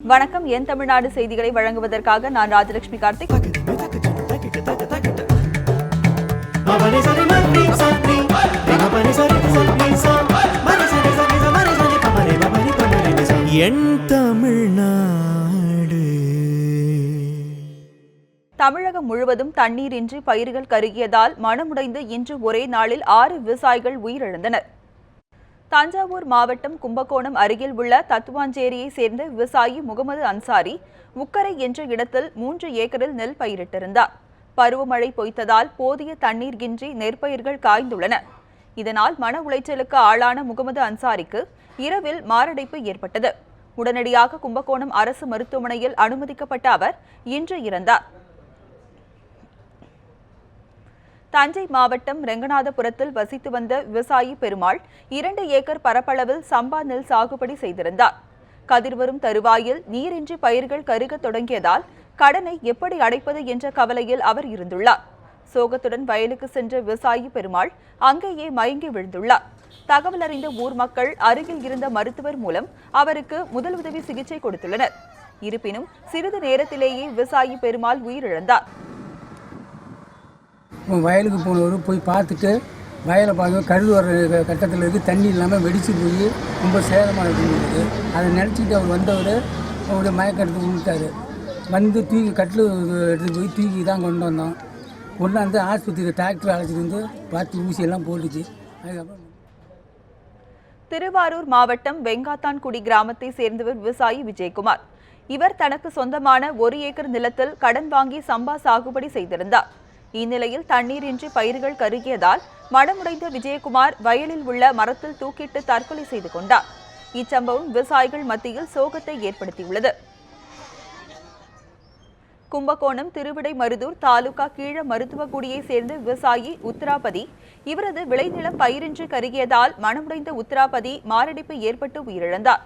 வணக்கம். என் தமிழ்நாடு செய்திகளை வழங்குவதற்காக நான் ராஜலட்சுமி கார்த்திக். என் தமிழ்நாடு. தமிழகம் முழுவதும் தண்ணீரின்றி பயிர்கள் கருகியதால் மனமுடைந்து இன்று ஒரே நாளில் 6 விவசாயிகள் உயிரிழந்தனர். தஞ்சாவூர் மாவட்டம் கும்பகோணம் அருகில் உள்ள தத்துவாஞ்சேரியை சேர்ந்த விவசாயி முகமது அன்சாரி உக்கரை என்ற இடத்தில் 3 ஏக்கரில் நெல் பயிரிட்டிருந்தார். பருவமழை பொய்த்ததால் போதிய தண்ணீர் இன்றி நெற்பயிர்கள் காய்ந்துள்ளன. இதனால் மன உளைச்சலுக்கு ஆளான முகமது அன்சாரிக்கு இரவில் மாரடைப்பு ஏற்பட்டது. உடனடியாக கும்பகோணம் அரசு மருத்துவமனையில் அனுமதிக்கப்பட்ட அவர் இன்று இறந்தார். தஞ்சை மாவட்டம் ரெங்கநாதபுரத்தில் வசித்து வந்த விவசாயி பெருமாள் 2 ஏக்கர் பரப்பளவில் சம்பா நெல் சாகுபடி செய்திருந்தார். கதிர்வரும் தருவாயில் நீரின்றி பயிர்கள் கருக தொடங்கியதால் கடனை எப்படி அடைப்பது என்ற கவலையில் அவர் இருந்துள்ளார். சோகத்துடன் வயலுக்கு சென்ற விவசாயி பெருமாள் அங்கேயே மயங்கி விழுந்துள்ளார். தகவல் அறிந்த ஊர் மக்கள் அருகில் இருந்த மருத்துவர் மூலம் அவருக்கு முதலுதவி சிகிச்சை கொடுத்துள்ளனர். இருப்பினும் சிறிது நேரத்திலேயே விவசாயி பெருமாள் உயிரிழந்தார். வயலுக்கு போனவர் போய் பார்த்துட்டு வயலை பார்க்க கழுது வர கட்டத்தில் இருக்குது, தண்ணி இல்லாமல் வெடிச்சு போய் ரொம்ப சேதமாக இருந்தது. அதை நினச்சிக்கிட்டு அவர் வந்தவர் அவருடைய மயக்கெடுத்து விட்டார். வந்து தூக்கி கட்டில் எடுத்து போய் தூக்கி தான் கொண்டு வந்தோம். கொண்டாந்து ஆஸ்பத்திரியில் டாக்டர் அழைச்சிட்டு வந்து பார்த்து ஊசியெல்லாம் போட்டுச்சு. அதுக்கப்புறம் திருவாரூர் மாவட்டம் வெங்காத்தான்குடி கிராமத்தை சேர்ந்தவர் விவசாயி விஜயகுமார். இவர் தனக்கு சொந்தமான 1 ஏக்கர் நிலத்தில் கடன் வாங்கி சம்பா சாகுபடி செய்திருந்தார். இந்நிலையில் தண்ணீரின்றி பயிர்கள் கருகியதால் மனமுடைந்த விஜயகுமார் வயலில் உள்ள மரத்தில் தூக்கிட்டு தற்கொலை செய்து கொண்டார். இச்சம்பவம் விவசாயிகள் மத்தியில் சோகத்தை ஏற்படுத்தியுள்ளது. கும்பகோணம் திருவிடைமருதூர் தாலுகா கீழ மருத்துவக்குடியை சேர்ந்த விவசாயி உத்தராபதி. இவரது விளைநிலம் பயிரின்றி கருகியதால் மனமுடைந்த உத்தராபதி மாரடைப்பு ஏற்பட்டு உயிரிழந்தார்.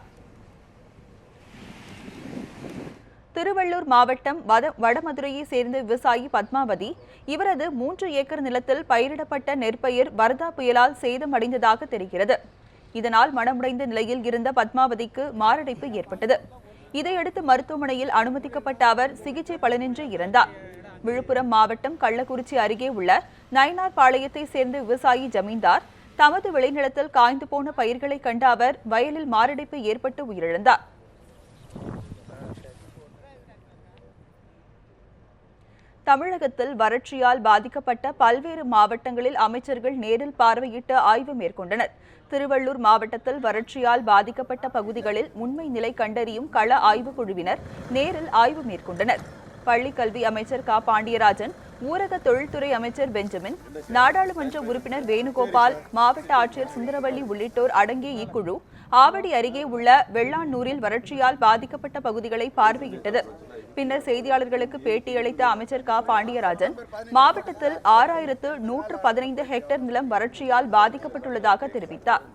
திருவள்ளூர் மாவட்டம் வடமதுரையை சேர்ந்த விவசாயி பத்மாவதி. இவரது 3 ஏக்கர் நிலத்தில் பயிரிடப்பட்ட நெற்பயிர் வரதா புயலால் சேதமடைந்ததாக தெரிகிறது. இதனால் மனமுடைந்த நிலையில் இருந்த பத்மாவதிக்கு மாரடைப்பு ஏற்பட்டது. இதையடுத்து மருத்துவமனையில் அனுமதிக்கப்பட்ட அவர் சிகிச்சை பலனின்றி இறந்தார். விழுப்புரம் மாவட்டம் கள்ளக்குறிச்சி அருகே உள்ள நயினார் பாளையத்தை சேர்ந்த விவசாயி ஜமீன்தார். தமது விளைநிலத்தில் காய்ந்து போன பயிர்களை கண்ட அவர் வயலில் மாரடைப்பு ஏற்பட்டு உயிரிழந்தார். தமிழகத்தில் வறட்சியால் பாதிக்கப்பட்ட பல்வேறு மாவட்டங்களில் அமைச்சர்கள் நேரில் பார்வையிட்டு ஆய்வு மேற்கொண்டனர். திருவள்ளூர் மாவட்டத்தில் வறட்சியால் பாதிக்கப்பட்ட பகுதிகளில் உண்மை நிலை கண்டறியும் கள ஆய்வுக் குழுவினர் நேரில் ஆய்வு மேற்கொண்டனர். பள்ளிக்கல்வி அமைச்சர் க பாண்டியராஜன், ஊரக தொழில்துறை அமைச்சர் பெஞ்சமின், நாடாளுமன்ற உறுப்பினர் வேணுகோபால், மாவட்ட ஆட்சியர் சுந்தரவல்லி உள்ளிட்டோர் அடங்கிய இக்குழு ஆவடி அருகே உள்ள வெள்ளானூரில் வறட்சியால் பாதிக்கப்பட்ட பகுதிகளை பார்வையிட்டது. பின்னர் செய்தியாளர்களுக்கு பேட்டியளித்த அமைச்சர் க பாண்டியராஜன், மாவட்டத்தில் 6115 ஹெக்டேர் நிலம் வறட்சியால் பாதிக்கப்பட்டுள்ளதாக தெரிவித்தார்.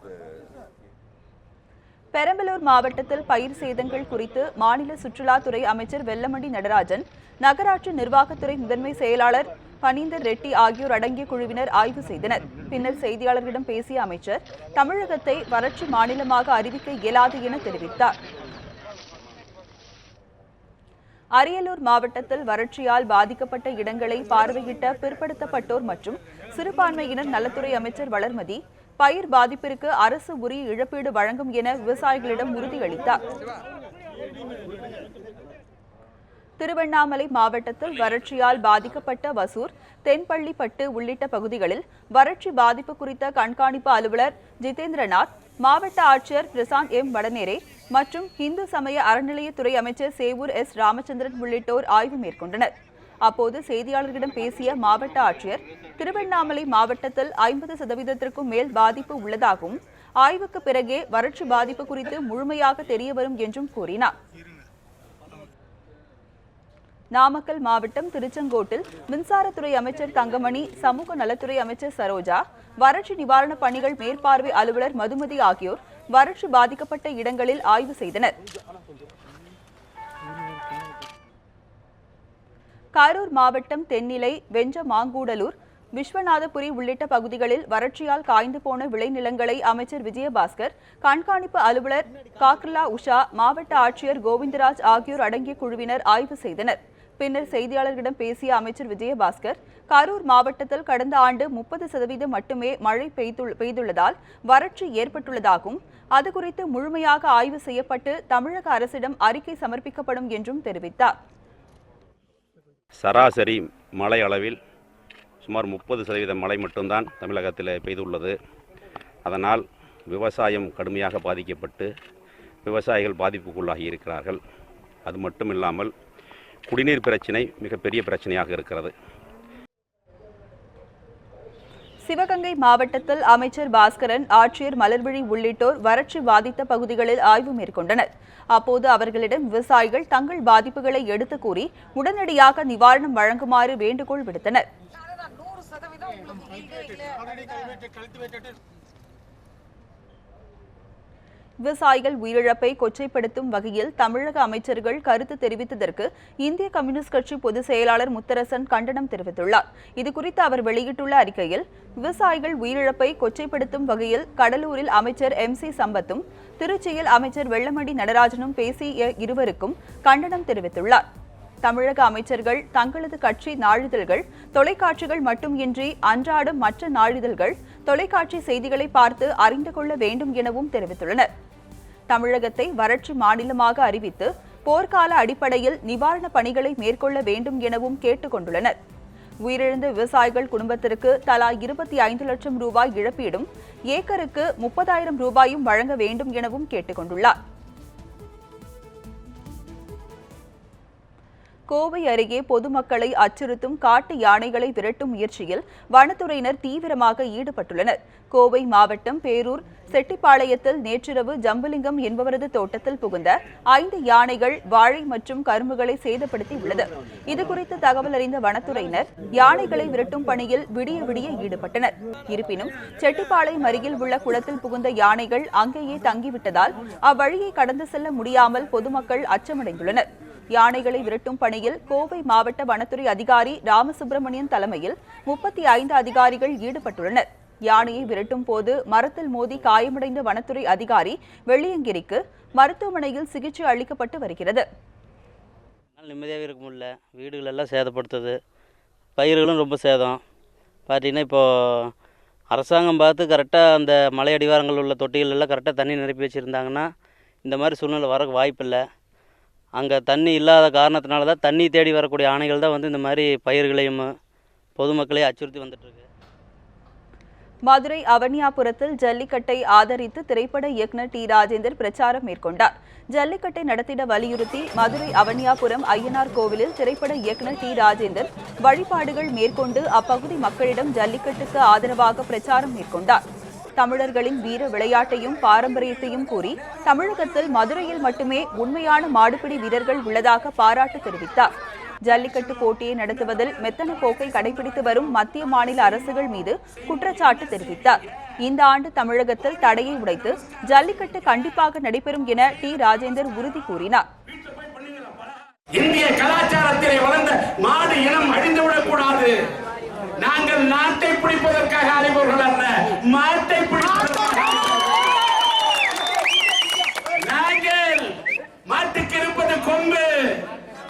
பெரம்பலூர் மாவட்டத்தில் பயிர் சேதங்கள் குறித்து மாநில சுற்றுலாத்துறை அமைச்சர் வெல்லமண்டி நடராஜன், நகராட்சி நிர்வாகத்துறை முதன்மை செயலாளர் பனீந்தர் ரெட்டி ஆகியோர் அடங்கிய குழுவினர் ஆய்வு செய்தனர். பின்னர் செய்தியாளர்களிடம் பேசிய அமைச்சர், தமிழகத்தை வறட்சி மாநிலமாக அறிவிக்க இயலாது என தெரிவித்தார். அரியலூர் மாவட்டத்தில் வறட்சியால் பாதிக்கப்பட்ட இடங்களை பார்வையிட்ட பிற்படுத்தப்பட்டோர் மற்றும் சிறுபான்மையினர் நலத்துறை அமைச்சர் வளர்மதி, பயிர் பாதிப்பிற்கு அரசு உரிய இழப்பீடு வழங்கும் என விவசாயிகளிடம் உறுதியளித்தார். திருவண்ணாமலை மாவட்டத்தில் வறட்சியால் பாதிக்கப்பட்ட வசூர், தென்பள்ளிப்பட்டு உள்ளிட்ட பகுதிகளில் வறட்சி பாதிப்பு குறித்த கண்காணிப்பு அலுவலர் ஜிதேந்திரநாத், மாவட்ட ஆட்சியர் பிரசாந்த் எம் வடநேரே மற்றும் இந்து சமய அறநிலையத்துறை அமைச்சர் சேவூர் எஸ் ராமச்சந்திரன் உள்ளிட்டோர் ஆய்வு மேற்கொண்டனர். அப்போது செய்தியாளர்களிடம் பேசிய மாவட்ட ஆட்சியர், திருவண்ணாமலை மாவட்டத்தில் 50% மேல் பாதிப்பு உள்ளதாகவும் ஆய்வுக்கு பிறகே வறட்சி பாதிப்பு குறித்து முழுமையாக தெரியவரும் என்றும் கூறினார். நாமக்கல் மாவட்டம் திருச்செங்கோட்டில் மின்சாரத்துறை அமைச்சர் தங்கமணி, சமூக நலத்துறை அமைச்சர் சரோஜா, வறட்சி நிவாரண பணிகள் மேற்பார்வை அலுவலர் மதுமதி ஆகியோர் வறட்சி பாதிக்கப்பட்ட இடங்களில் ஆய்வு செய்தனர். கரூர் மாவட்டம் தென்னிலை, வெஞ்சமாங்கூடலூர், விஸ்வநாதபுரி உள்ளிட்ட பகுதிகளில் வறட்சியால் காய்ந்து போன விளைநிலங்களை அமைச்சர் விஜயபாஸ்கர், கண்காணிப்பு அலுவலர் காக்ரலா உஷா, மாவட்ட ஆட்சியர் கோவிந்தராஜ் ஆகியோர் அடங்கிய குழுவினர் ஆய்வு செய்தனர். பின்னர் செய்தியாளர்களிடம் பேசிய அமைச்சர் விஜயபாஸ்கர், கரூர் மாவட்டத்தில் கடந்த ஆண்டு 30% மட்டுமே மழை பெய்துள்ளதால் வறட்சி ஏற்பட்டுள்ளதாகவும், அது குறித்து முழுமையாக ஆய்வு செய்யப்பட்டு தமிழக அரசிடம் அறிக்கை சமர்ப்பிக்கப்படும் என்றும் தெரிவித்தார். சராசரி மழை அளவில் சுமார் 30% மழை மட்டும்தான் தமிழகத்தில் பெய்துள்ளது. அதனால் விவசாயம் கடுமையாக பாதிக்கப்பட்டு விவசாயிகள் பாதிப்புக்குள்ளாகி இருக்கிறார்கள். அது மட்டும் இல்லாமல் குடிநீர் பிரச்சினை மிகப்பெரிய பிரச்சனையாக இருக்கிறது. சிவகங்கை மாவட்டத்தில் அமைச்சர் பாஸ்கரன், ஆட்சியர் மலர்விழி உள்ளிட்டோர் வறட்சி பாதித்த பகுதிகளில் ஆய்வு மேற்கொண்டனர். அப்போது அவர்களிடம் விவசாயிகள் தங்கள் பாதிப்புகளை எடுத்து கூறி உடனடியாக நிவாரணம் வழங்குமாறு வேண்டுகோள் விடுத்தனர். விவசாயிகள் உயிரிழப்பை கொச்சைப்படுத்தும் வகையில் தமிழக அமைச்சர்கள் கருத்து தெரிவித்ததற்கு இந்திய கம்யூனிஸ்ட் கட்சி பொதுச் செயலாளர் முத்தரசன் கண்டனம் தெரிவித்துள்ளார். இதுகுறித்து அவர் வெளியிட்டுள்ள அறிக்கையில், விவசாயிகள் உயிரிழப்பை கொச்சைப்படுத்தும் வகையில் கடலூரில் அமைச்சர் MC சம்பத்தும் திருச்சியில் அமைச்சர் வெள்ளமண்டி நடராஜனும் பேசிய இருவருக்கும் கண்டனம் தெரிவித்துள்ளார். தமிழக அமைச்சர்கள் தங்களது கட்சி நாளிதழ்கள், தொலைக்காட்சிகள் மட்டுமின்றி அன்றாடம் மற்ற நாளிதழ்கள், தொலைக்காட்சி செய்திகளை பார்த்து அறிந்து கொள்ள வேண்டும் எனவும் தெரிவித்துள்ளனர். தமிழகத்தை வறட்சி மாநிலமாக அறிவித்து போர்க்கால அடிப்படையில் நிவாரணப் பணிகளை மேற்கொள்ள வேண்டும் எனவும் கேட்டுக் கொண்டுள்ளனர். உயிரிழந்த விவசாயிகள் குடும்பத்திற்கு தலா 25 லட்சம் ரூபாய் இழப்பீடும், ஏக்கருக்கு 30,000 ரூபாயும் வழங்க வேண்டும் எனவும் கேட்டுக் கொண்டுள்ளார். கோவை அருகே பொதுமக்களை அச்சுறுத்தும் காட்டு யானைகளை விரட்டும் முயற்சியில் வனத்துறையினர் தீவிரமாக ஈடுபட்டுள்ளனர். கோவை மாவட்டம் பேரூர் செட்டிப்பாளையத்தில் நேற்றிரவு ஜம்புலிங்கம் என்பவரது தோட்டத்தில் புகுந்த 5 யானைகள் வாழை மற்றும் கரும்புகளை சேதப்படுத்தியுள்ளது. இதுகுறித்து தகவல் அறிந்த வனத்துறையினர் யானைகளை விரட்டும் பணியில் விடிய விடிய ஈடுபட்டனர். இருப்பினும் செட்டிப்பாளையம் அருகில் உள்ள குளத்தில் புகுந்த யானைகள் அங்கேயே தங்கிவிட்டதால் அவ்வழியை கடந்து செல்ல முடியாமல் பொதுமக்கள் அச்சமடைந்துள்ளனர். யானைகளை விரட்டும் பணியில் கோவை மாவட்ட வனத்துறை அதிகாரி ராமசுப்பிரமணியன் தலைமையில் 35 அதிகாரிகள் ஈடுபட்டுள்ளனர். யானையை விரட்டும் போது மரத்தில் மோதி காயமடைந்த வனத்துறை அதிகாரி வெள்ளியங்கிரிக்கு மருத்துவமனையில் சிகிச்சை அளிக்கப்பட்டு வருகிறது. நிம்மதியாக இருக்க முடியல, வீடுகள் எல்லாம் சேதப்படுத்துது, பயிர்களும் ரொம்ப சேதம். பார்த்தீங்கன்னா இப்போது அரசாங்கம் பார்த்து கரெக்டாக அந்த மலை அடிவாரங்கள் உள்ள தொட்டிகள் எல்லாம் கரெக்டாக தண்ணி நிரப்பி வச்சுருந்தாங்கன்னா இந்த மாதிரி சூழ்நிலை வர வாய்ப்பில்லை. அங்கே தண்ணி இல்லாத காரணத்தினால தான் தண்ணி தேடி வரக்கூடிய ஆணைகள் தான் வந்து இந்த மாதிரி பயிர்களையும் பொதுமக்களையும் அச்சுறுத்தி வந்துட்டுருக்கு. மதுரை அவனியாபுரத்தில் ஜல்லிக்கட்டை ஆதரித்து திரைப்பட இயக்குநர் டி. ராஜேந்தர் பிரச்சாரம் மேற்கொண்டார். ஜல்லிக்கட்டை நடத்திட வலியுறுத்தி மதுரை அவனியாபுரம் ஐயனார் கோவிலில் திரைப்பட இயக்குநர் டி. ராஜேந்தர் வழிபாடுகள் மேற்கொண்டு அப்பகுதி மக்களிடம் ஜல்லிக்கட்டுக்கு ஆதரவாக பிரச்சாரம் மேற்கொண்டார். தமிழர்களின் வீர விளையாட்டையும் பாரம்பரியத்தையும் கூறி தமிழகத்தில் மதுரையில் மட்டுமே உண்மையான மாடுபிடி வீரர்கள் உள்ளதாக பாராட்டு தெரிவித்தார். ஜல்லிக்கட்டு போட்டியை நடத்துவதில் மெத்தன போக்கை கடைபிடித்து வரும் மத்திய மாநில அரசுகள் மீது குற்றச்சாட்டு தெரிவித்தார். இந்த ஆண்டு தமிழகத்தில் தடையை உடைத்து ஜல்லிக்கட்டு கண்டிப்பாக நடைபெறும் என டி. ராஜேந்தர் உறுதி கூறினார். இந்திய கலாச்சாரத்திலே வளர்ந்த மாடு இனம் அழிந்துவிடக் கூடாது. நாங்கள் நாட்டை பிடிப்பதற்காக அறிவோர்கள் அல்ல, மாட்டை பிடிப்பதற்காக. நாங்கள் மாட்டுக்கு இருப்பது கொம்பு,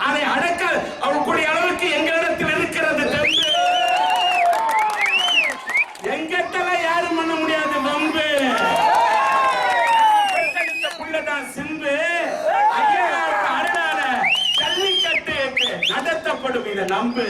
அதை அடக்க அவர்களுடைய அளவுக்கு எங்களிடத்தில் இருக்கிறது தெம்பு. எங்கிட்ட யாரும் பண்ண முடியாது வம்பு. புள்ளதான் சிம்பு. ஐயனாருக்கு அருளால ஜல்லிக்கட்டு நடத்தப்படும், இதை நம்பு.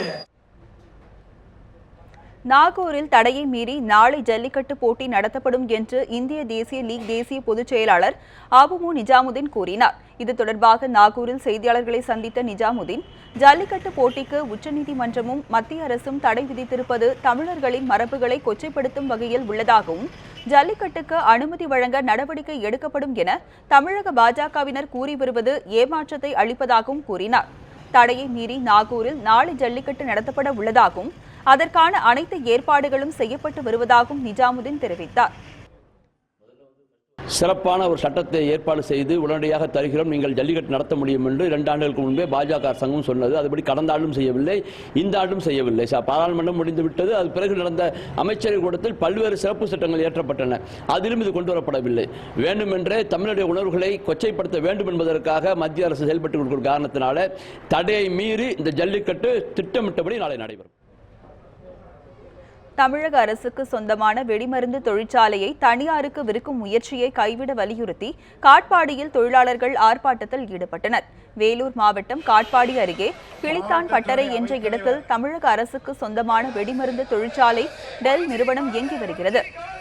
நாகூரில் தடையை மீறி நாளை ஜல்லிக்கட்டு போட்டி நடத்தப்படும் என்று இந்திய தேசிய லீக் தேசிய பொதுச் செயலாளர் ஆபுமு நிஜாமுதீன் கூறினார். இது தொடர்பாக நாகூரில் செய்தியாளர்களை சந்தித்த நிஜாமுதீன், ஜல்லிக்கட்டு போட்டிக்கு உச்சநீதிமன்றமும் மத்திய அரசும் தடை விதித்திருப்பது தமிழர்களின் மரபுகளை கொச்சைப்படுத்தும் வகையில் உள்ளதாகவும், ஜல்லிக்கட்டுக்கு அனுமதி வழங்க நடவடிக்கை எடுக்கப்படும் என தமிழக பாஜகவினர் கூறி வருவது ஏமாற்றத்தை அளிப்பதாகவும் கூறினார். தடையை மீறி நாகூரில் நாளை ஜல்லிக்கட்டு நடத்தப்பட உள்ளதாகவும், அதற்கான அனைத்து ஏற்பாடுகளும் செய்யப்பட்டு வருவதாகவும் நிஜாமுதீன் தெரிவித்தார். சிறப்பான ஒரு சட்டத்தை ஏற்பாடு செய்து உடனடியாக தருகிறோம், நீங்கள் ஜல்லிக்கட்டு நடத்த முடியும் என்று 2 ஆண்டுகளுக்கு முன்பே பாஜக அரசாங்கம் சொன்னது. அதுபடி கடந்த ஆண்டும் செய்யவில்லை, இந்த ஆண்டும் செய்யவில்லை. பாராளுமன்றம் முடிந்துவிட்டது. அது பிறகு நடந்த அமைச்சரவை கூட்டத்தில் பல்வேறு சிறப்பு சட்டங்கள் இயற்றப்பட்டன. அதிலும் இது கொண்டு வரப்படவில்லை. வேண்டுமென்றே தமிழுடைய உணர்வுகளை கொச்சைப்படுத்த வேண்டும் என்பதற்காக மத்திய அரசு செயல்பட்டு கொடுக்கிற காரணத்தினால தடையை மீறி இந்த ஜல்லிக்கட்டு திட்டமிட்டபடி நாளை நடைபெறும். தமிழக அரசுக்கு சொந்தமான வெடிமருந்து தொழிற்சாலையை தனியாருக்கு விற்கும் முயற்சியை கைவிட வலியுறுத்தி காட்பாடியில் தொழிலாளர்கள் ஆர்ப்பாட்டத்தில் ஈடுபட்டனர். வேலூர் மாவட்டம் காட்பாடி அருகே கிளித்தான் பட்டறை என்ற இடத்தில் தமிழக அரசுக்கு சொந்தமான வெடிமருந்து தொழிற்சாலை டெல் நிறுவனம் இயங்கி வருகிறது.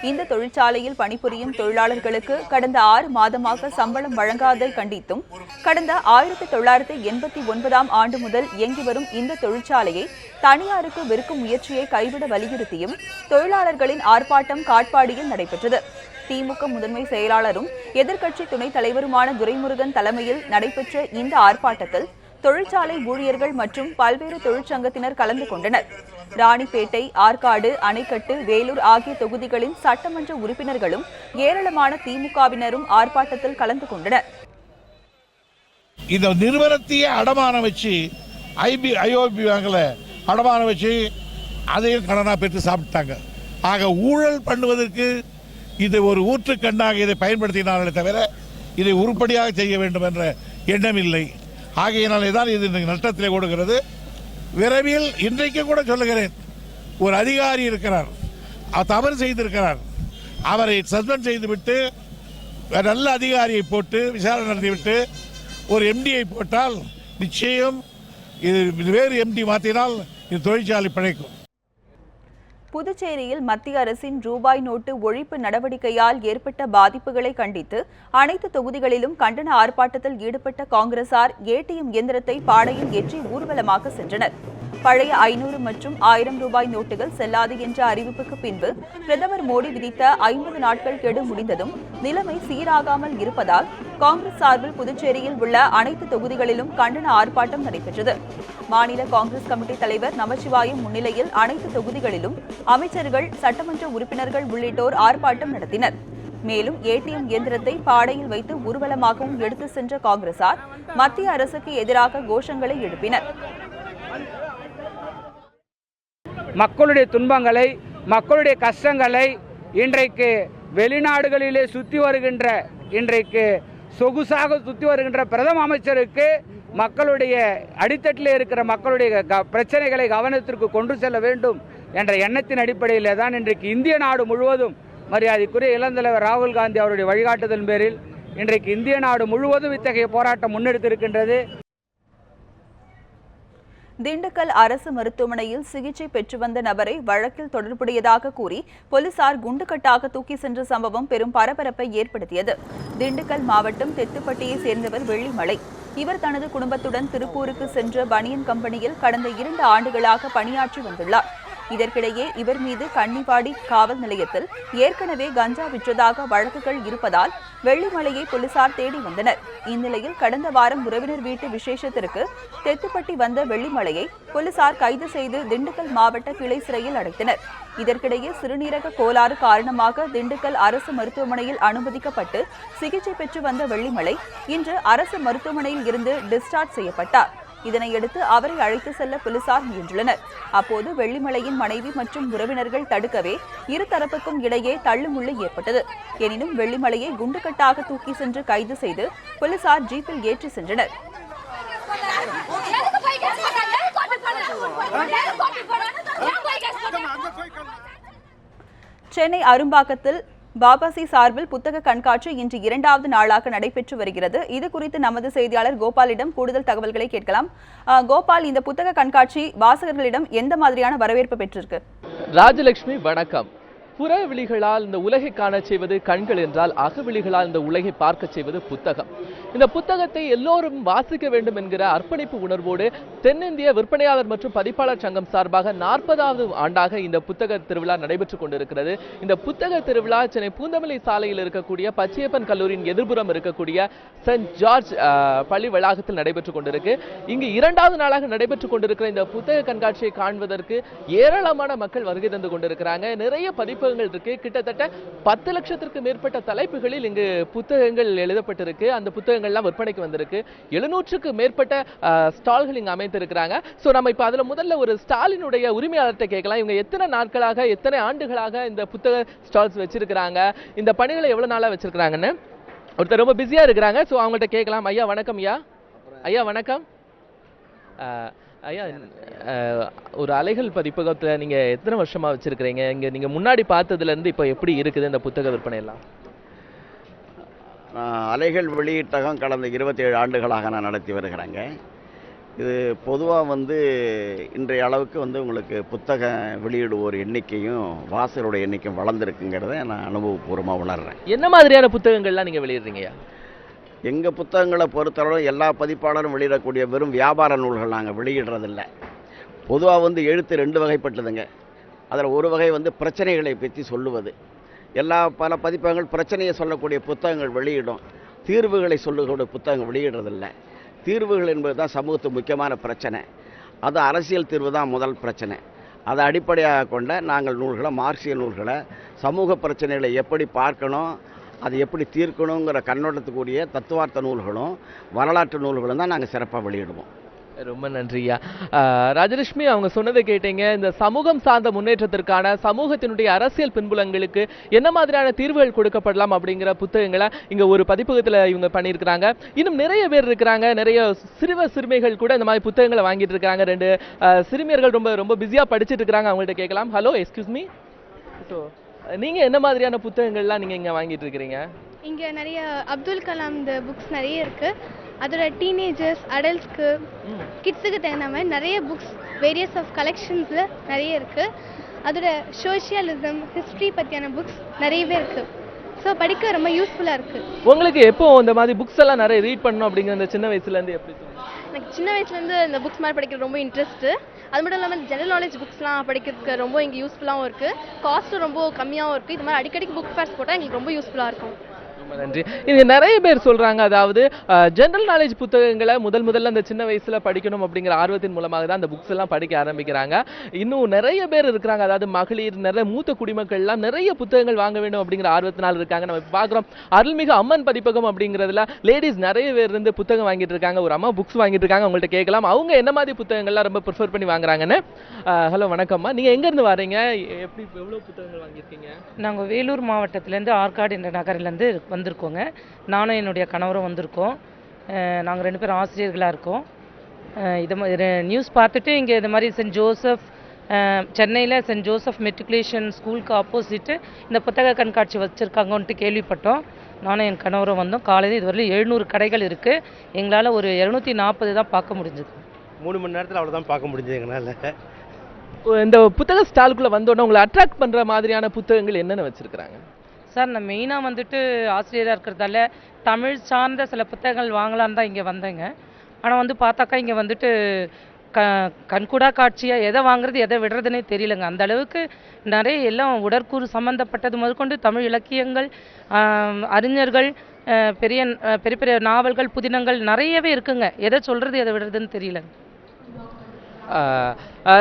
இந்த தொழிற்சாலையில் பணிபுரியும் தொழிலாளர்களுக்கு கடந்த 6 மாதமாக சம்பளம் வழங்காதை கண்டித்தும் கடந்த 1989ஆம் ஆண்டு முதல் இயங்கி வரும் இந்த தொழிற்சாலையை தனியாருக்கு விற்கும் முயற்சியை கைவிட வலியுறுத்தியும் தொழிலாளர்களின் ஆர்ப்பாட்டம் காட்பாடியில் நடைபெற்றது. திமுக முதன்மை செயலாளரும் எதிர்க்கட்சி துணைத் தலைவருமான துரைமுருகன் தலைமையில் நடைபெற்ற இந்த ஆர்ப்பாட்டத்தில் தொழிற்சாலை ஊழியர்கள் மற்றும் பல்வேறு தொழிற்சங்கத்தினர் கலந்து கொண்டனர். ராணிப்பேட்டை, ஆற்காடு, அணைக்கட்டு, வேலூர் ஆகிய தொகுதிகளின் சட்டமன்ற உறுப்பினர்களும் ஏராளமான திமுகவினரும் ஆர்ப்பாட்டத்தில் கலந்து கொண்டனர். இந்த நிறுவனத்தையே அடமானம் வச்சு ஐஓபி வாங்கல அடமானம் வச்சு அதையும் கடனா பெற்று சாப்பிட்டாங்க. ஆக ஊழல் பண்ணுவதற்கு இது ஒரு ஊற்றுக்கண்ணாக இதை பயன்படுத்தினார்களே தவிர இதை உருப்படியாக செய்ய வேண்டும் என்ற எண்ணம் இல்லை. ஆகையினாலே தான் இது நஷ்டத்திலே கொடுக்கிறது. விரைவில் இன்றைக்கு கூட சொல்லுகிறேன், ஒரு அதிகாரி இருக்கிறார், தவறு செய்திருக்கிறார், அவரை சஸ்பெண்ட் செய்துவிட்டு நல்ல அதிகாரியை போட்டு விசாரணை நடத்திவிட்டு ஒரு எம்டியை போட்டால் நிச்சயம் இது வேறு எம்டி மாற்றினால் இது தொழிற்சாலை பிழைக்கும். புதுச்சேரியில் மத்திய அரசின் ரூபாய் நோட்டு ஒழிப்பு நடவடிக்கையால் ஏற்பட்ட பாதிப்புகளை கண்டித்து அனைத்து தொகுதிகளிலும் கண்டன ஆர்ப்பாட்டத்தில் ஈடுபட்ட காங்கிரசார் ஏடிஎம் இயந்திரத்தை பாடையில் ஏற்றி ஊர்வலமாக சென்றனர். பழைய 500 மற்றும் 1000 ரூபாய் நோட்டுகள் செல்லாது என்ற அறிவிப்புக்கு பின்பு பிரதமர் மோடி விதித்த 50 நாட்கள் கெடு முடிந்ததும் நிலைமை சீராகாமல் இருப்பதால் காங்கிரஸ் சார்பில் புதுச்சேரியில் உள்ள அனைத்து தொகுதிகளிலும் கண்டன ஆர்ப்பாட்டம் நடைபெற்றது. மாநில காங்கிரஸ் கமிட்டி தலைவர் நமச்சிவாயம் முன்னிலையில் அனைத்து தொகுதிகளிலும் அமைச்சர்கள், சட்டமன்ற உறுப்பினர்கள் உள்ளிட்டோர் ஆர்ப்பாட்டம் நடத்தினர். மேலும் ஏடிஎம் இயந்திரத்தை பாடையில் வைத்து ஊர்வலமாகவும் எடுத்து சென்ற காங்கிரசார் மத்திய அரசுக்கு எதிராக கோஷங்களை எழுப்பினர். மக்களுடைய துன்பங்களை, மக்களுடைய கஷ்டங்களை இன்றைக்கு வெளிநாடுகளிலே சுற்றி வருகின்ற, இன்றைக்கு சொகுசாக சுற்றி வருகின்ற பிரதம அமைச்சருக்கு மக்களுடைய அடித்தட்டில் இருக்கிற மக்களுடைய பிரச்சனைகளை கவனத்திற்கு கொண்டு செல்ல வேண்டும் என்ற எண்ணத்தின் அடிப்படையிலே தான் இன்றைக்கு இந்திய நாடு முழுவதும் மரியாதைக்குரிய இளந்தலைவர் ராகுல் காந்தி அவருடைய வழிகாட்டுதல் பேரில் இன்றைக்கு இந்திய நாடு முழுவதும் இத்தகைய போராட்டம் முன்னெடுத்திருக்கின்றது. திண்டுக்கல் அரசு மருத்துவமனையில் சிகிச்சை பெற்று வந்த நபரை வழக்கில் தொடர்புடையதாக கூறி போலீசார் குண்டுகட்டாக தூக்கி சென்ற சம்பவம் பெரும் பரபரப்பை ஏற்படுத்தியது. திண்டுக்கல் மாவட்டம் தெத்துப்பட்டியை சேர்ந்தவர் வெள்ளிமலை. இவர் தனது குடும்பத்துடன் திருப்பூருக்கு சென்ற பனியன் கம்பெனியில் கடந்த 2 ஆண்டுகளாக பணியாற்றி வந்துள்ளார். இதற்கிடையே இவர் மீது கன்னிவாடி காவல் நிலையத்தில் ஏற்கனவே கஞ்சா விற்றதாக வழக்குகள் இருப்பதால் வெள்ளிமலையை போலீசார் தேடி வந்தனர். இந்நிலையில் கடந்த வாரம் உறவினர் வீட்டு விசேஷத்திற்கு தெத்துப்பட்டி வந்த வெள்ளிமலையை போலீசார் கைது செய்து திண்டுக்கல் மாவட்ட கிளை சிறையில் அடைத்தனர். இதற்கிடையே சிறுநீரக கோளாறு காரணமாக திண்டுக்கல் அரசு மருத்துவமனையில் அனுமதிக்கப்பட்டு சிகிச்சை பெற்று வந்த வெள்ளிமலை இன்று அரசு மருத்துவமனையில் இருந்து டிஸ்சார்ஜ் செய்யப்பட்டார். இதனையடுத்து அவரை அழைத்து செல்ல போலீசார் முயன்றுள்ளனர். அப்போது வெள்ளிமலையின் மனைவி மற்றும் உறவினர்கள் தடுக்கவே இருதரப்புக்கும் இடையே தள்ளுமுள்ளு ஏற்பட்டது. எனினும் வெள்ளிமலையை குண்டுகட்டாக தூக்கி சென்று கைது செய்து போலீசார் ஜீப்பில் ஏற்றி சென்றனர். சென்னை அரும்பாக்கத்தில் பாபாசி சார்பில் புத்தக கண்காட்சி இன்று 2வது நாளாக நடைபெற்று வருகிறது. இது குறித்து நமது செய்தியாளர் கோபாலிடம் கூடுதல் தகவல்களை கேட்கலாம். கோபால், இந்த புத்தக கண்காட்சி வாசகர்களிடம் எந்த மாதிரியான வரவேற்பு பெற்றிருக்கு? ராஜலட்சுமி, வணக்கம். புறவிழிகளால் இந்த உலகை காணச் செய்வது கண்கள் என்றால், அகவிழிகளால் இந்த உலகை பார்க்க செய்வது புத்தகம். இந்த புத்தகத்தை எல்லோரும் வாசிக்க வேண்டும் என்கிற அர்ப்பணிப்பு உணர்வோடு தென்னிந்திய விற்பனையாளர் மற்றும் பதிப்பாளர் சங்கம் சார்பாக 40வது ஆண்டாக இந்த புத்தக திருவிழா நடைபெற்றுக் கொண்டிருக்கிறது. இந்த புத்தக திருவிழா சென்னை பூந்தமல்லி சாலையில் இருக்கக்கூடிய பச்சையப்பன் கல்லூரியின் எதிர்புறம் இருக்கக்கூடிய சென்ட் ஜார்ஜ் பள்ளி வளாகத்தில் நடைபெற்றுக் கொண்டிருக்கு. இங்கு 2வது நாளாக நடைபெற்றுக் கொண்டிருக்கிற இந்த புத்தக கண்காட்சியை காண்பதற்கு ஏராளமான மக்கள் வருகை தந்து கொண்டிருக்கிறாங்க. நிறைய பதிப்பு புத்தகங்கள் இருக்கு. கிட்டத்தட்ட 10 லட்சத்திற்கு மேற்பட்ட தலைப்புகளில் இங்கு புத்தகங்கள் எழுதப்பட்டிருக்கு. அந்த புத்தகங்கள்லாம் விற்பனைக்கு வந்திருக்கு. 700க்கு மேற்பட்ட ஸ்டால்கள் இங்கு அமைத்திருக்கிறாங்க. ஸோ நம்ம இப்போ அதில் முதல்ல ஒரு ஸ்டாலினுடைய உரிமையாளர்கிட்ட கேட்கலாம். இவங்க எத்தனை நாட்களாக எத்தனை ஆண்டுகளாக இந்த புத்தக ஸ்டால்ஸ் வச்சிருக்கிறாங்க, இந்த பணிகளை எவ்வளவு நாளா வச்சிருக்கிறாங்கன்னு. ஒருத்தர் ரொம்ப பிஸியா இருக்கிறாங்க. ஸோ அவங்கள்ட்ட கேட்கலாம். ஐயா வணக்கம். ஐயா வணக்கம். ஐயா, ஒரு அலைகள் பதிப்பகத்தை நீங்க எத்தனை வருஷமா வச்சிருக்கிறீங்க? இங்க நீங்க முன்னாடி பார்த்ததுல இருந்து இப்போ எப்படி இருக்குது இந்த புத்தக விற்பனை எல்லாம்? அலைகள் வெளியீட்டகம் கடந்த 27 ஆண்டுகளாக நான் நடத்தி வருகிறேங்க. இது பொதுவாக இன்றைய அளவுக்கு உங்களுக்கு புத்தக வெளியிடுவோர் எண்ணிக்கையும் வாசகருடைய எண்ணிக்கையும் வளர்ந்துருக்குங்கிறத நான் அனுபவபூர்வமாக உணர்றேன். என்ன மாதிரியான புத்தகங்கள்லாம் நீங்கள் வெளியிடுறீங்கய்யா? எங்கள் புத்தகங்களை பொறுத்தளவு எல்லா பதிப்பாளரும் வெளியிடக்கூடிய வெறும் வியாபார நூல்கள் நாங்கள் வெளியிடுறதில்லை. பொதுவாக எழுத்து 2 வகைப்பட்டதுங்க. அதில் ஒரு வகை பிரச்சனைகளை பற்றி சொல்லுவது. பல பதிப்பகங்கள் பிரச்சனையை சொல்லக்கூடிய புத்தகங்கள் வெளியிடும், தீர்வுகளை சொல்லக்கூடிய புத்தகங்கள் வெளியிடுறதில்லை. தீர்வுகள் என்பது தான் சமூகத்துக்கு முக்கியமான பிரச்சனை. அது அரசியல் தீர்வு தான் முதல் பிரச்சனை. அதை அடிப்படையாக கொண்ட நாங்கள் நூல்களை, மார்க்சிய நூல்களை, சமூக பிரச்சனைகளை எப்படி பார்க்கணும், அதை எப்படி தீர்க்கணுங்கிற கண்ணோட்டத்துக்குரிய தத்துவார்த்த நூல்களும் வரலாற்று நூல்களும் தான் நாங்கள் சிறப்பாக வெளியிடுவோம். ரொம்ப நன்றியா. ராஜலட்சுமி, அவங்க சொன்னதை கேட்டீங்க. இந்த சமூகம் சார்ந்த முன்னேற்றத்திற்கான சமூகத்தினுடைய அரசியல் பின்புலங்களுக்கு என்ன மாதிரியான தீர்வுகள் கொடுக்கப்படலாம் அப்படிங்கிற புத்தகங்களை இங்க ஒரு பதிப்பகத்தில் இவங்க பண்ணியிருக்கிறாங்க. இன்னும் நிறைய பேர் இருக்கிறாங்க. நிறைய சிறுமிகள் கூட இந்த மாதிரி புத்தகங்களை வாங்கிட்டு இருக்காங்க. 2 சிறுமியர்கள் ரொம்ப ரொம்ப பிஸியா படிச்சுட்டு இருக்காங்க. அவங்கள்ட்ட கேட்கலாம். Hello, excuse me. ஸோ நீங்க என்ன மாதிரியான புத்தகங்கள்லாம் நீங்க இங்க வாங்கிட்டு இருக்கிறீங்க? இங்க நிறைய அப்துல் கலாம் இந்த புக்ஸ் நிறைய இருக்கு. அதோட டீனேஜர்ஸ், அடல்ட்ஸ்க்கு, கிட்ஸுக்கு தகுந்த மாதிரி நிறைய புக்ஸ் வேரியஸ் ஆஃப் கலெக்ஷன்ஸில் நிறைய இருக்குது. அதோட சோஷியலிசம், ஹிஸ்ட்ரி பற்றியான புக்ஸ் நிறையவே இருக்குது. ஸோ படிக்க ரொம்ப யூஸ்ஃபுல்லாக இருக்குது. உங்களுக்கு எப்போ இந்த மாதிரி புக்ஸ் எல்லாம் நிறைய ரீட் பண்ணணும் அப்படிங்கிற அந்த சின்ன வயசுலேருந்து எப்படி தோணும்? எனக்கு சின்ன வயசுலேருந்து இந்த புக்ஸ் மாதிரி படிக்கிறது ரொம்ப இன்ட்ரெஸ்ட்டு. அது மட்டும் இல்லாமல் ஜெனரல் நாலேஜ் புக்ஸ்லாம் படிக்கிறதுக்கு ரொம்ப இங்கே யூஸ்ஃபுல்லாகவும் இருக்குது. காஸ்ட்டும் ரொம்ப கம்மியாகவும் இருக்குது. இது மாதிரி அடிக்கடிக்கு புக் ஃபேர்ஸ் போட்டால் எங்களுக்கு ரொம்ப யூஸ்ஃபுல்லாக இருக்கும். ரொம்ப நன்றி. இது நிறைய பேர் சொல்றாங்க, அதாவது ஜெனரல் நாலேஜ் புத்தகங்களை முதல்ல அந்த சின்ன வயசுல படிக்கணும் அப்படிங்கிற ஆர்வத்தின் மூலமாக தான் அந்த புக்ஸ் எல்லாம் படிக்க ஆரம்பிக்கிறாங்க. இன்னும் நிறைய பேர் இருக்கிறாங்க, அதாவது மகளிர், நிறைய மூத்த குடிமக்கள் எல்லாம் நிறைய புத்தகங்கள் வாங்க வேண்டும் அப்படிங்கிற ஆர்வத்தினால் இருக்காங்க. நம்ம பார்க்குறோம் அருள்மிகு அம்மன் பதிப்பகம் அப்படிங்கிறதுல லேடிஸ் நிறைய பேர் இருந்து புத்தகம் வாங்கிட்டு இருக்காங்க. ஒரு அம்மா புக்ஸ் வாங்கிட்டு இருக்காங்க. அவங்கள்ட்ட கேட்கலாம் அவங்க என்ன மாதிரி புத்தகங்கள்லாம் ரொம்ப ப்ரிஃபர் பண்ணி வாங்குறாங்கன்னு. ஹலோ, வணக்கம்மா. நீங்க எங்க இருந்து வரீங்க? எப்படி எவ்வளவு புத்தகங்கள் வாங்கியிருக்கீங்க? நாங்கள் வேலூர் மாவட்டத்திலேருந்து ஆற்காடு என்ற நகரிலேருந்து வந்திருக்கோங்க. நானும் என்னுடைய கணவரும் வந்திருக்கோம். நாங்கள் 2 பேரும் ஆசிரியர்களாக இருக்கோம். இது மாதிரி நியூஸ் பார்த்துட்டு இங்கே இது மாதிரி சென்ட் ஜோசப், சென்னையில் சென்ட் ஜோசப் மெட்ரிகுலேஷன் ஸ்கூலுக்கு ஆப்போசிட்டு இந்த புத்தக கண்காட்சி வச்சுருக்காங்கன்ட்டு கேள்விப்பட்டோம். நானும் என் கணவரும் வந்தோம். காலையில் இதுவரையிலும் 700 கடைகள் இருக்குது. எங்களால் ஒரு 240 தான் பார்க்க முடிஞ்சது. 3 மணி நேரத்தில் அவ்வளோதான் பார்க்க முடிஞ்சது எங்களால். இந்த புத்தக ஸ்டாலுக்குள்ளே வந்தோடனே உங்களை அட்ராக்ட் பண்ணுற மாதிரியான புத்தகங்கள் என்னென்ன வச்சுருக்கிறாங்க? சார், நான் மெயினாக வந்துட்டு ஆசிரியராக இருக்கிறதால தமிழ் சார்ந்த சில புத்தகங்கள் வாங்கலான்னு தான் இங்கே வந்தேங்க. ஆனால் பார்த்தாக்கா இங்கே வந்துட்டு கண்கூடா காட்சியாக எதை வாங்குறது எதை விடுறதுனே தெரியலங்க. அந்த அளவுக்கு நிறைய எல்லாம் உடற்கூறு சம்மந்தப்பட்டது முதற்கொண்டு தமிழ் இலக்கியங்கள், அறிஞர்கள், பெரிய பெரிய நாவல்கள், புதினங்கள் நிறையவே இருக்குங்க. எதை சொல்கிறது எதை விடுறதுன்னு தெரியலங்க.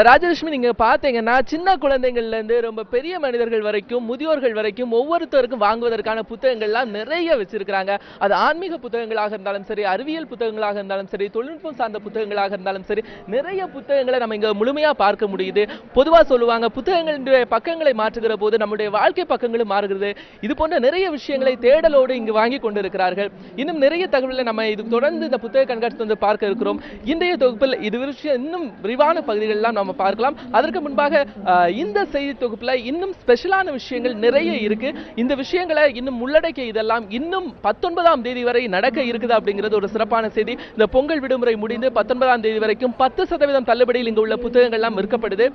ராஜலட்சுமி, நீங்க பாத்தீங்கன்னா சின்ன குழந்தைகள்ல இருந்து ரொம்ப பெரிய மனிதர்கள் வரைக்கும், முதியோர்கள் வரைக்கும் ஒவ்வொருத்தருக்கும் வாங்குவதற்கான புத்தகங்கள்லாம் நிறைய வச்சிருக்கிறாங்க. அது ஆன்மீக புத்தகங்களாக இருந்தாலும் சரி, அறிவியல் புத்தகங்களாக இருந்தாலும் சரி, தொழில்நுட்பம் சார்ந்த புத்தகங்களாக இருந்தாலும் சரி, நிறைய புத்தகங்களை நம்ம இங்க முழுமையா பார்க்க முடியுது. பொதுவா சொல்லுவாங்க, புத்தகங்களுடைய பக்கங்களை மாற்றுகிற போது நம்முடைய வாழ்க்கை பக்கங்களும் மாறுகிறது. இது போன்ற நிறைய விஷயங்களை தேடலோடு இங்கு வாங்கி கொண்டிருக்கிறார்கள். இன்னும் நிறைய தகவல்களை நம்ம இது தொடர்ந்து இந்த புத்தக கண்காட்சி பார்க்க இருக்கிறோம். இன்றைய தொகுப்பில் இது விஷயம் இன்னும் விரிவான பகுதிகளெல்லாம் நம்ம பார்க்கலாம். அதற்கு முன்பாக இந்த செய்தி தொகுப்புல இன்னும் ஸ்பெஷலான விஷயங்கள் நிறைய இருக்கு. இந்த விஷயங்களை இன்னும் உள்ளடக்கிய இதெல்லாம் இன்னும் 19ஆம் தேதி வரை நடக்க இருக்குது அப்படிங்கிறது ஒரு சிறப்பான செய்தி. இந்த பொங்கல் விடுமுறை முடிந்து 19ஆம் தேதி வரைக்கும் 10% தள்ளுபடியில் இங்கு உள்ள புத்தகங்கள்லாம் விற்கப்படுது.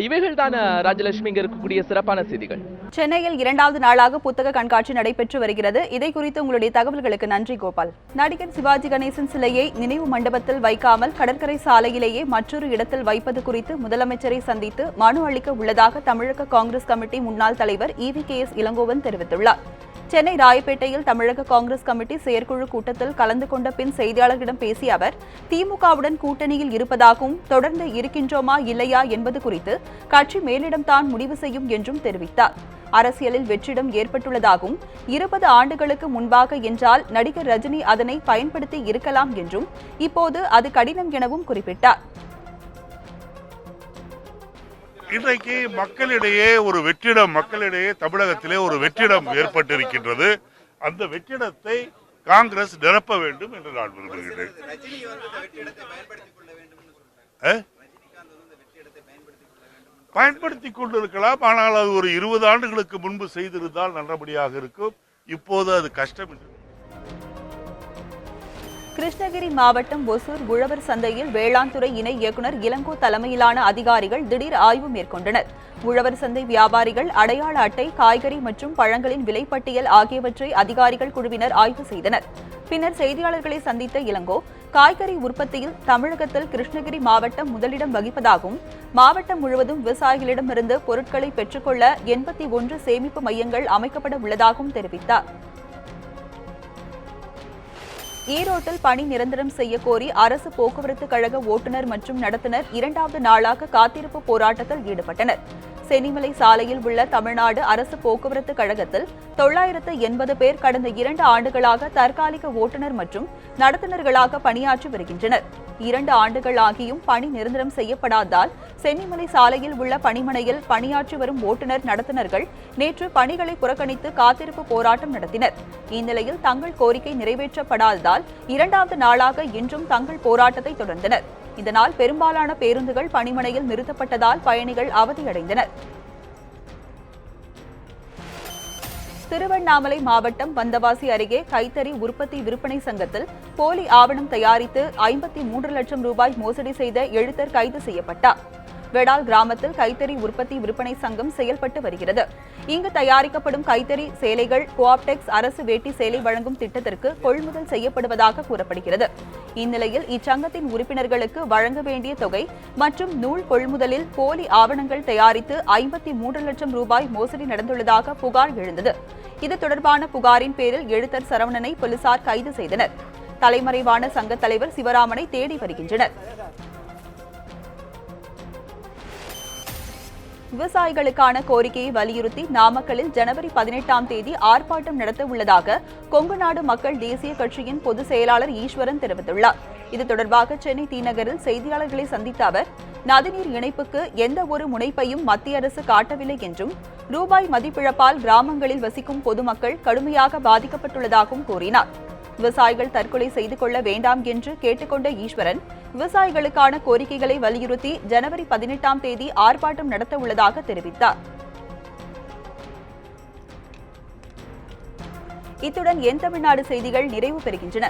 இவைகள் தான் ராஜலட்சுமி இங்க இருக்கக்கூடிய சிறப்பான செய்திகள். சென்னையில் 2வது நாளாக புத்தக கண்காட்சி நடைபெற்று வருகிறது. இதை குறித்து உங்களுடைய தகவல்களுக்கு நன்றி கோபால். நடிகர் சிவாஜி கணேசன் சிலையை நினைவு மண்டபத்தில் வைக்காமல் கடற்கரை சாலையிலேயே மற்றொரு இடத்தில் வைப்பது குறித்து முதலமைச்சரை சந்தித்து மனு அளிக்க உள்ளதாக தமிழக காங்கிரஸ் கமிட்டி முன்னாள் தலைவர் EVKS இளங்கோவன் தெரிவித்துள்ளார். சென்னை ராயப்பேட்டையில் தமிழக காங்கிரஸ் கமிட்டி செயற்குழு கூட்டத்தில் கலந்து கொண்ட பின் செய்தியாளர்களிடம் பேசிய அவர், திமுகவுடன் கூட்டணியில் இருப்பதாகவும் தொடர்ந்து இருக்கின்றோமா இல்லையா என்பது குறித்து கட்சி மேலிடம்தான் முடிவு செய்யும் என்றும் தெரிவித்தார். அரசியலில் வெற்றிடம் ஏற்பட்டுள்ளதாகவும் 20 ஆண்டுகளுக்கு முன்பாக என்றால் நடிகர் ரஜினி அதனை பயன்படுத்தி இருக்கலாம் என்றும் இப்போது அது கடினம் எனவும் குறிப்பிட்டார். இன்றைக்கு மக்களிடையே ஒரு வெற்றிடம், மக்களிடையே தமிழகத்திலே ஒரு வெற்றிடம் ஏற்பட்டிருக்கின்றது. அந்த வெற்றிடத்தை காங்கிரஸ் நிரப்ப வேண்டும் என்று நான் விரும்புகிறேன். பயன்படுத்திக் கொண்டிருக்கலாம், ஆனால் அது ஒரு 20 ஆண்டுகளுக்கு முன்பு செய்திருந்தால் நல்லபடியாக இருக்கும். இப்போது அது கஷ்டம் என்று. கிருஷ்ணகிரி மாவட்டம் ஒசூர் உழவர் சந்தையில் வேளாண் துறை இணை இயக்குநர் இளங்கோ தலைமையிலான அதிகாரிகள் திடீர் ஆய்வு மேற்கொண்டனர். உழவர் சந்தை வியாபாரிகள் அடையாள அட்டை, காய்கறி மற்றும் பழங்களின் விலைப்பட்டியல் ஆகியவற்றை அதிகாரிகள் குழுவினர் ஆய்வு செய்தனர். பின்னர் செய்தியாளர்களை சந்தித்த இளங்கோ, காய்கறி உற்பத்தியில் தமிழகத்தில் கிருஷ்ணகிரி மாவட்டம் முதலிடம் வகிப்பதாகவும் மாவட்டம் முழுவதும் விவசாயிகளிடமிருந்து பொருட்களை பெற்றுக்கொள்ள 81 சேமிப்பு மையங்கள் அமைக்கப்பட உள்ளதாகவும் தெரிவித்தார். ஈரோட்டில் பணி நிரந்தரம் செய்ய கோரி அரசு போக்குவரத்து கழக ஓட்டுநர் மற்றும் நடத்துனர் 2வது நாளாக காத்திருப்பு போராட்டத்தில் ஈடுபட்டனர். சென்னிமலை சாலையில் உள்ள தமிழ்நாடு அரசு போக்குவரத்து கழகத்தில் 980 பேர் கடந்த 2 ஆண்டுகளாக தற்காலிக ஓட்டுநர் மற்றும் நடத்துனர்களாக பணியாற்றி வருகின்றனர். 2 ஆண்டுகள் ஆகியும் பணி நிரந்தரம் செய்யப்படாததால் சென்னிமலை சாலையில் உள்ள பணிமனையில் பணியாற்றி வரும் ஓட்டுநர் நடத்துனர்கள் நேற்று பணிகளை புறக்கணித்து காத்திருப்பு போராட்டம் நடத்தினர். இந்நிலையில் தங்கள் கோரிக்கை நிறைவேற்றப்படாததால் 2வது நாளாக இன்றும் தங்கள் போராட்டத்தை தொடர்ந்தனர். இதனால் பெரும்பாலான பேருந்துகள் பணிமனையில் நிறுத்தப்பட்டதால் பயணிகள் அவதியடைந்தனர். திருவண்ணாமலை மாவட்டம் வந்தவாசி அருகே கைத்தறி உற்பத்தி விற்பனை சங்கத்தில் போலி ஆவணம் தயாரித்து 53 லட்சம் ரூபாய் மோசடி செய்த எழுத்தர் கைது செய்யப்பட்டார். வெடால் கிராமத்தில் கைத்தறி உற்பத்தி விற்பனை சங்கம் செயல்பட்டு வருகிறது. இங்கு தயாரிக்கப்படும் கைத்தறி சேலைகள் கோஆப்டெக்ஸ் அரசு வேட்டி சேலை வழங்கும் திட்டத்திற்கு கொள்முதல் செய்யப்படுவதாக கூறப்படுகிறது. இந்நிலையில் இச்சங்கத்தின் உறுப்பினர்களுக்கு வழங்க வேண்டிய தொகை மற்றும் நூல் கொள்முதலில் போலி ஆவணங்கள் தயாரித்து 53 லட்சம் ரூபாய் மோசடி நடந்துள்ளதாக புகார் எழுந்தது. இது தொடர்பான புகாரின் பேரில் எழுத்தர் சரவணனை போலீசார் கைது செய்தனர். தலைமறைவான சங்க தலைவர் சிவராமனை தேடி வருகின்றனர். விவசாயிகளுக்கான கோரிக்கையை வலியுறுத்தி நாமக்கல்லில் ஜனவரி 18ஆம் தேதி ஆர்ப்பாட்டம் நடத்த உள்ளதாக கொங்குநாடு மக்கள் தேசிய கட்சியின் பொதுச் செயலாளர் ஈஸ்வரன் தெரிவித்துள்ளார். இது தொடர்பாக சென்னை தீநகரில் செய்தியாளர்களை சந்தித்த அவர், நதிநீர் இணைப்புக்கு எந்த ஒரு முனைப்பையும் மத்திய அரசு காட்டவில்லை என்றும் ரூபாய் மதிப்பிழப்பால் கிராமங்களில் வசிக்கும் பொதுமக்கள் கடுமையாக பாதிக்கப்பட்டுள்ளதாகவும் கூறினார். விவசாயிகள் தற்கொலை செய்து கொள்ள வேண்டாம் என்று கேட்டுக்கொண்ட ஈஸ்வரன், விவசாயிகளுக்கான கோரிக்கைகளை வலியுறுத்தி ஜனவரி 18ஆம் தேதி ஆர்ப்பாட்டம் நடத்த உள்ளதாக தெரிவித்தார். இத்துடன் என் தமிழ்நாடு செய்திகள் நிறைவு பெறுகின்றன.